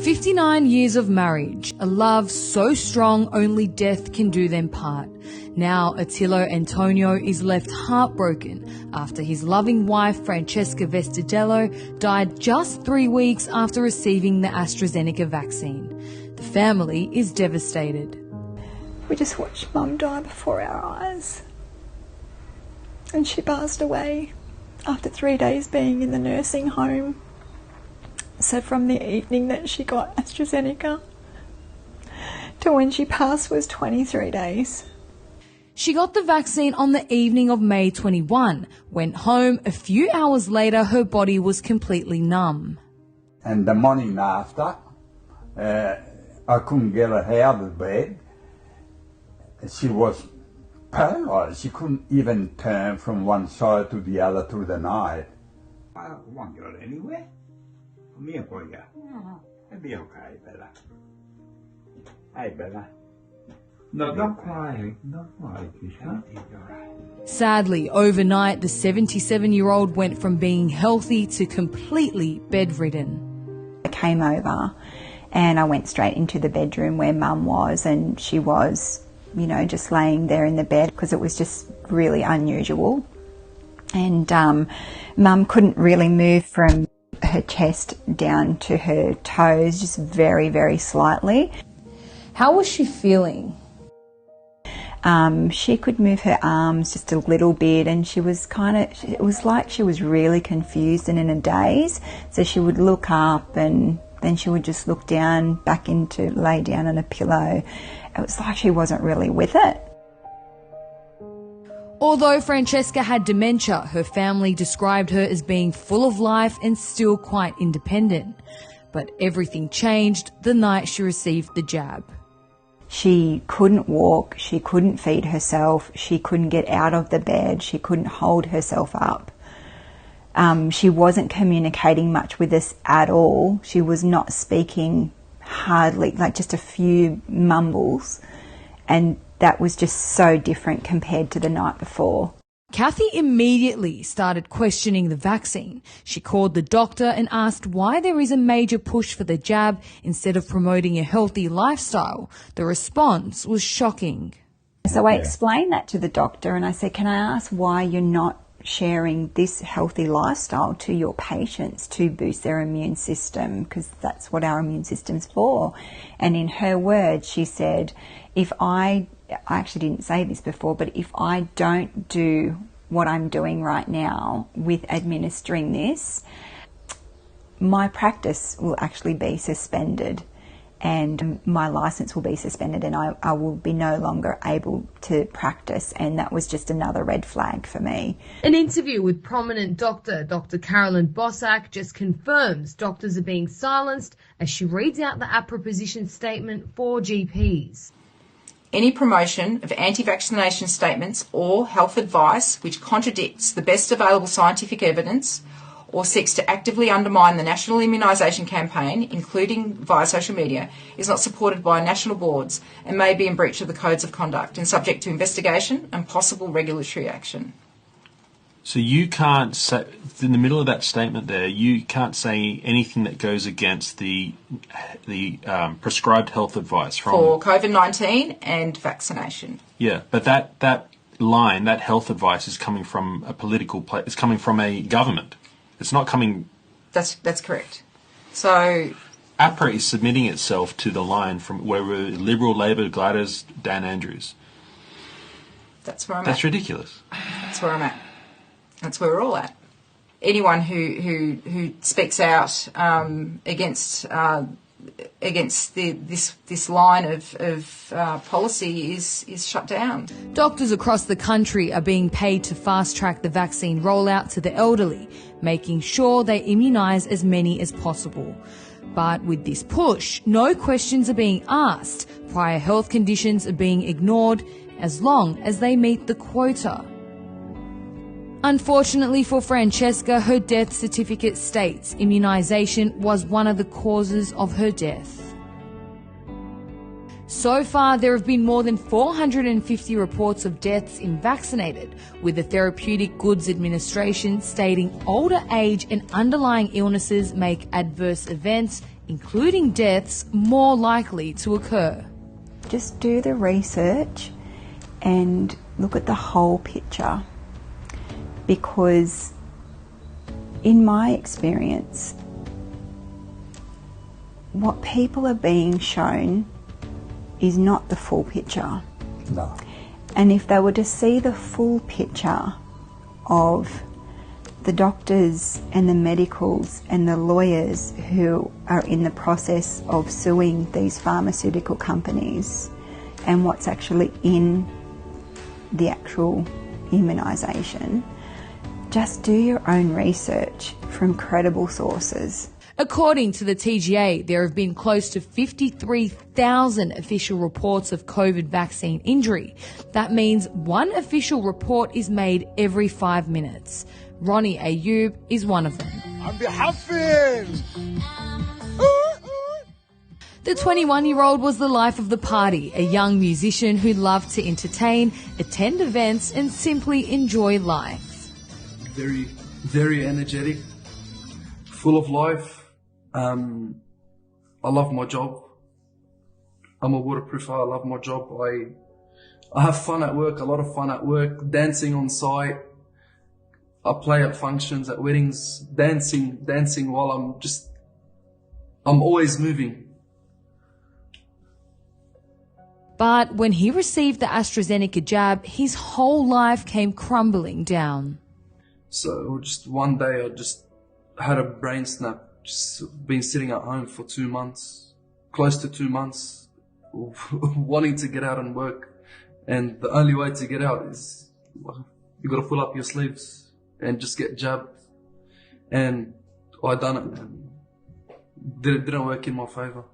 59 years of marriage, a love so strong only death can do them part. Now Attilio Antonio is left heartbroken after his loving wife Francesca Vestigello died just 3 weeks after receiving the AstraZeneca vaccine. The family is devastated. We just watched Mum die before our eyes, and she passed away after 3 days being in the nursing home. So from the evening that she got AstraZeneca to when she passed was 23 days. She got the vaccine on the evening of May 21, went home. A few hours later, her body was completely numb. And the morning after, I couldn't get her out of bed. She was paralysed. She couldn't even turn from one side to the other through the night. I won't go anywhere. Me and boy, it'll be okay, Bella. Hey, Bella. No, don't cry. Don't cry, Kisha. Sadly, overnight, the 77-year-old went from being healthy to completely bedridden. I came over and I went straight into the bedroom where Mum was, and she was, you know, just laying there in the bed because it was just really unusual. And Mum couldn't really move from her chest down to her toes, just very, very slightly. How was she feeling? She could move her arms just a little bit, and she was it was like she was really confused and in a daze. So she would look up and then she would just look down, back into lay down on a pillow. It was like she wasn't really with it. Although Francesca had dementia, her family described her as being full of life and still quite independent. But everything changed the night she received the jab. She couldn't walk, she couldn't feed herself, she couldn't get out of the bed, she couldn't hold herself up. She wasn't communicating much with us at all. She was not speaking hardly, like just a few mumbles, and that was just so different compared to the night before. Cathy immediately started questioning the vaccine. She called the doctor and asked why there is a major push for the jab instead of promoting a healthy lifestyle. The response was shocking. So I explained that to the doctor and I said, can I ask why you're not sharing this healthy lifestyle to your patients to boost their immune system, because that's what our immune system's for. And in her words, she said, I actually didn't say this before, but if I don't do what I'm doing right now with administering this, my practice will actually be suspended and my license will be suspended and I will be no longer able to practice. And that was just another red flag for me. An interview with prominent Dr. Carolyn Bossack just confirms doctors are being silenced as she reads out the APRA position statement for GPs. Any promotion of anti-vaccination statements or health advice which contradicts the best available scientific evidence or seeks to actively undermine the national immunisation campaign, including via social media, is not supported by national boards and may be in breach of the codes of conduct and subject to investigation and possible regulatory action. So you can't say, in the middle of that statement there, you can't say anything that goes against the prescribed health advice for COVID-19 and vaccination. Yeah, but that line, that health advice is coming from a political place. It's coming from a government. It's not coming. That's correct. So APRA is submitting itself to the line from where we're Liberal, Labor, Gladys, Dan Andrews. That's where I'm at. That's ridiculous. That's where I'm at. That's where we're all at. Anyone who speaks out against this line of policy is shut down. Doctors across the country are being paid to fast-track the vaccine rollout to the elderly, making sure they immunise as many as possible. But with this push, no questions are being asked. Prior health conditions are being ignored as long as they meet the quota. Unfortunately for Francesca, her death certificate states immunisation was one of the causes of her death. So far, there have been more than 450 reports of deaths in vaccinated, with the Therapeutic Goods Administration stating older age and underlying illnesses make adverse events including deaths more likely to occur. Just do the research and look at the whole picture, because in my experience, what people are being shown is not the full picture. No. And if they were to see the full picture of the doctors and the medicals and the lawyers who are in the process of suing these pharmaceutical companies and what's actually in the actual immunisation, just do your own research from credible sources. According to the TGA, there have been close to 53,000 official reports of COVID vaccine injury. That means one official report is made every 5 minutes. Ronnie Ayoub is one of them. I'm behalfing. The 21-year-old was the life of the party, a young musician who loved to entertain, attend events and simply enjoy life. Very, very energetic, full of life. I love my job. I'm a waterproofer. I love my job. I have fun at work, a lot of fun at work, dancing on site. I play at functions, at weddings, dancing while I'm always moving. But when he received the AstraZeneca jab, his whole life came crumbling down. So just one day I just had a brain snap. Just been sitting at home for 2 months, close to 2 months, wanting to get out and work. And the only way to get out is you got to pull up your sleeves and just get jabbed. And I done it, and it didn't work in my favour.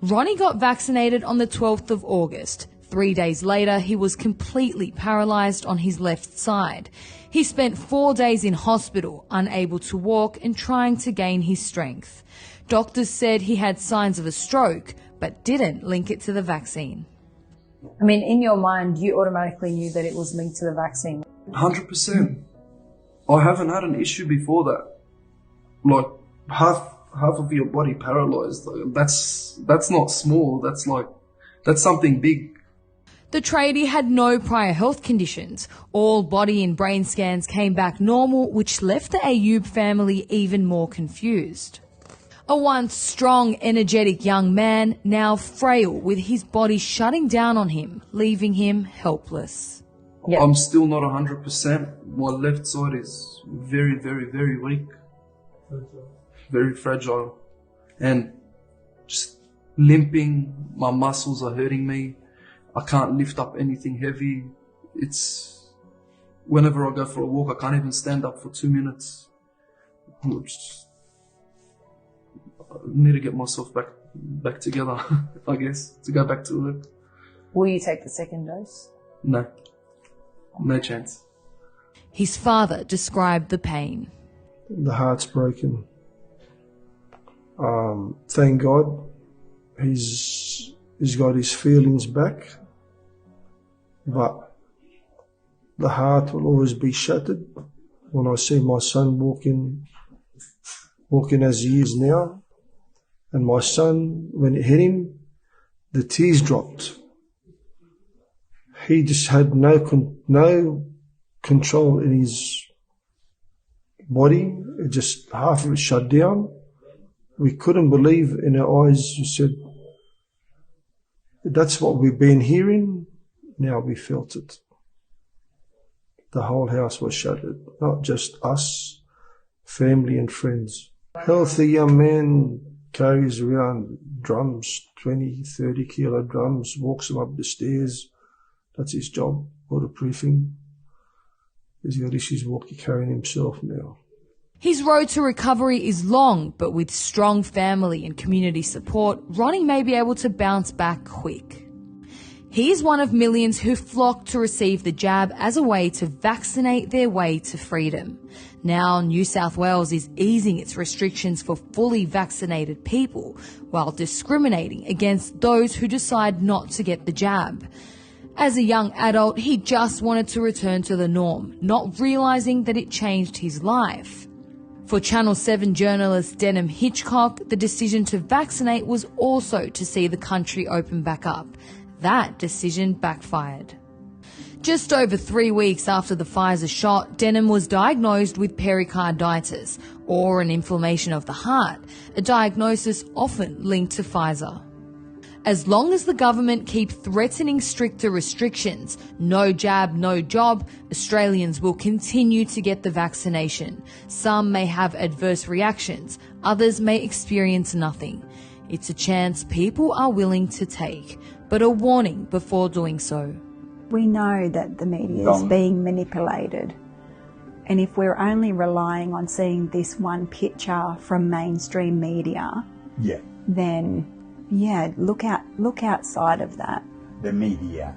Ronnie got vaccinated on the 12th of August. 3 days later, he was completely paralysed on his left side. He spent 4 days in hospital, unable to walk and trying to gain his strength. Doctors said he had signs of a stroke, but didn't link it to the vaccine. I mean, in your mind, you automatically knew that it was linked to the vaccine. 100%. I haven't had an issue before that. Like half of your body paralysed. That's not small. That's something big. The tradie had no prior health conditions. All body and brain scans came back normal, which left the Ayoub family even more confused. A once strong, energetic young man, now frail with his body shutting down on him, leaving him helpless. Yeah. I'm still not 100%. My left side is very, very, very weak. Very fragile. And just limping, my muscles are hurting me. I can't lift up anything heavy. Whenever I go for a walk, I can't even stand up for 2 minutes. I need to get myself back together, I guess, to go back to work. Will you take the second dose? No chance. His father described the pain. The heart's broken. Thank God he's got his feelings back, but the heart will always be shattered when I see my son walking as he is now. And my son, when it hit him, the tears dropped. He just had no control in his body. It just half of it shut down. We couldn't believe in our eyes. We said, that's what we've been hearing. Now we felt it. The whole house was shattered, not just us, family and friends. Healthy young man carries around drums, 20, 30 kilo drums, walks them up the stairs. That's his job, waterproofing. He's got issues carrying himself now. His road to recovery is long, but with strong family and community support, Ronnie may be able to bounce back quick. He is one of millions who flock to receive the jab as a way to vaccinate their way to freedom. Now, New South Wales is easing its restrictions for fully vaccinated people, while discriminating against those who decide not to get the jab. As a young adult, he just wanted to return to the norm, not realising that it changed his life. For Channel 7 journalist Denham Hitchcock, the decision to vaccinate was also to see the country open back up. That decision backfired. Just over 3 weeks after the Pfizer shot, Denham was diagnosed with pericarditis, or an inflammation of the heart, a diagnosis often linked to Pfizer. As long as the government keep threatening stricter restrictions, no jab, no job, Australians will continue to get the vaccination. Some may have adverse reactions, others may experience nothing. It's a chance people are willing to take, but a warning before doing so. We know that the media is being manipulated. And if we're only relying on seeing this one picture from mainstream media, then look outside of that. The media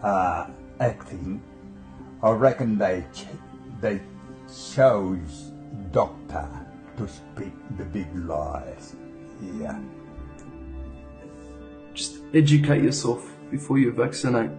are acting. I reckon they chose doctor to speak the big lies. Just educate yourself before you vaccinate.